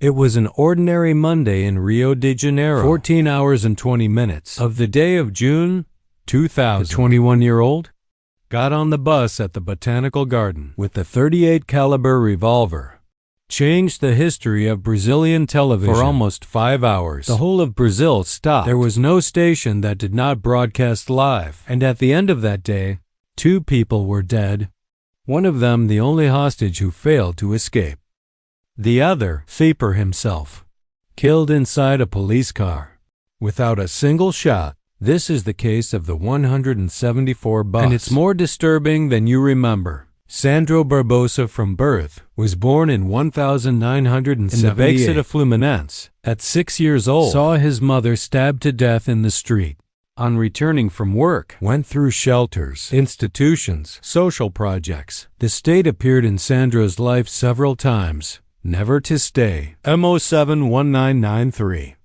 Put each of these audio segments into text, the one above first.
It was an ordinary Monday in Rio de Janeiro, 14 hours and 20 minutes of the day of June 2000. The 21-year-old got on the bus at the Botanical Garden with the .38 caliber revolver. Changed the history of Brazilian television for almost 5 hours. The whole of Brazil stopped. There was no station that did not broadcast live. And at the end of that day, 2 people were dead. One of them the only hostage who failed to escape. The other, Fieper himself, killed inside a police car without a single shot. This is the case of the 174 bus. And it's more disturbing than you remember. Sandro Barbosa from birth was born in 1978 in the Baixada Fluminense. At 6 years old, saw his mother stabbed to death in the street. On returning from work, went through shelters, institutions, social projects. The state appeared in Sandro's life several times, never to stay. MO71993.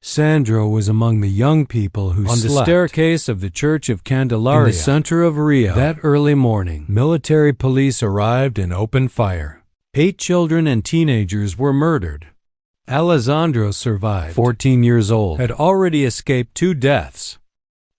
Sandro was among the young people who slept on the staircase of the Church of Candelária in the center of Rio. That early morning, military police arrived and opened fire. 8 children and teenagers were murdered. Alessandro survived, 14 years old, had already escaped 2 deaths.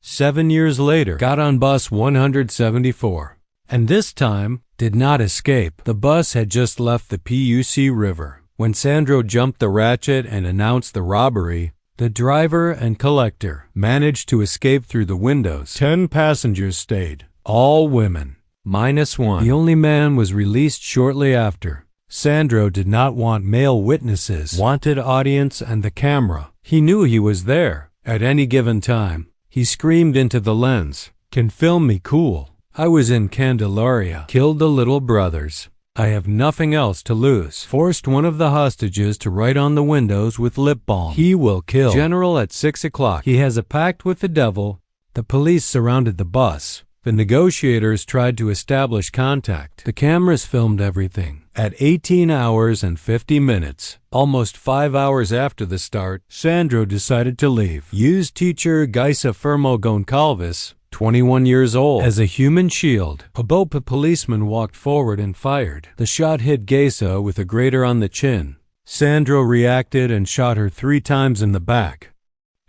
7 years later, got on bus 174, and this time did not escape. The bus had just left the PUC River. When Sandro jumped the ratchet and announced the robbery, the driver and collector managed to escape through the windows. 10 passengers stayed, all women, -1. The only man was released shortly after. Sandro did not want male witnesses, wanted audience and the camera. He knew he was there at any given time. He screamed into the lens, "Can film me, cool. I was in Candelária. Killed the little brothers. I have nothing else to lose." Forced one of the hostages to write on the windows with lip balm, "He will kill General at 6 o'clock. He has a pact with the devil." The police surrounded the bus. The negotiators tried to establish contact. The cameras filmed everything. At 18 hours and 50 minutes, almost 5 hours after the start, Sandro decided to leave. Used teacher Geisa Firmo Gonçalves, 21 years old, as a human shield. A policeman walked forward and fired. The shot hit Geisa with a grater on the chin. Sandro reacted and shot her 3 times in the back.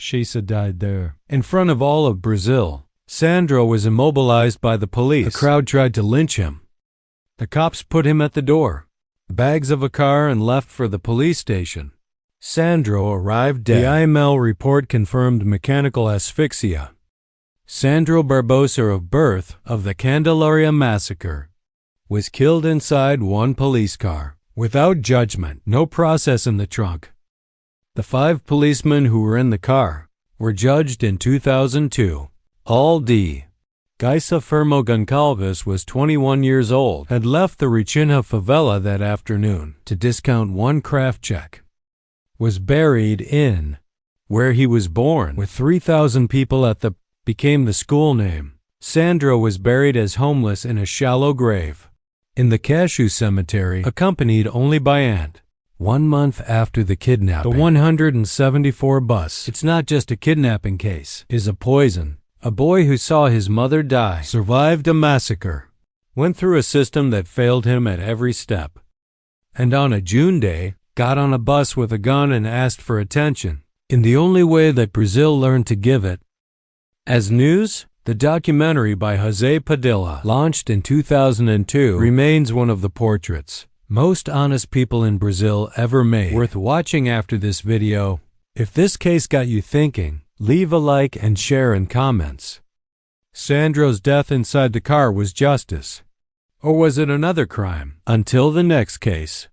Geisa died there. In front of all of Brazil, Sandro was immobilized by the police. The crowd tried to lynch him. The cops put him at the door, bags of a car, and left for the police station. Sandro arrived dead. The IML report confirmed mechanical asphyxia. Sandro Barbosa, of birth, of the Candelária Massacre, was killed inside one police car, without judgment, no process in the trunk. The 5 policemen who were in the car were judged in 2002. All D. Geisa Firmo Gonçalves was 21 years old, had left the Rechinha favela that afternoon to discount 1 craft check. Was buried in where he was born, with 3,000 people at the became the school name. Sandro was buried as homeless in a shallow grave in the Cashew Cemetery, accompanied only by aunt. 1 month after the kidnapping, the 174 bus, it's not just a kidnapping case, is a poison. A boy who saw his mother die, survived a massacre, went through a system that failed him at every step, and on a June day, got on a bus with a gun and asked for attention, in the only way that Brazil learned to give it. As news, the documentary by José Padilla, launched in 2002, remains one of the portraits most honest people in Brazil ever made. Worth watching after this video. If this case got you thinking, leave a like and share in comments. Sandro's death inside the car was justice, or was it another crime? Until the next case.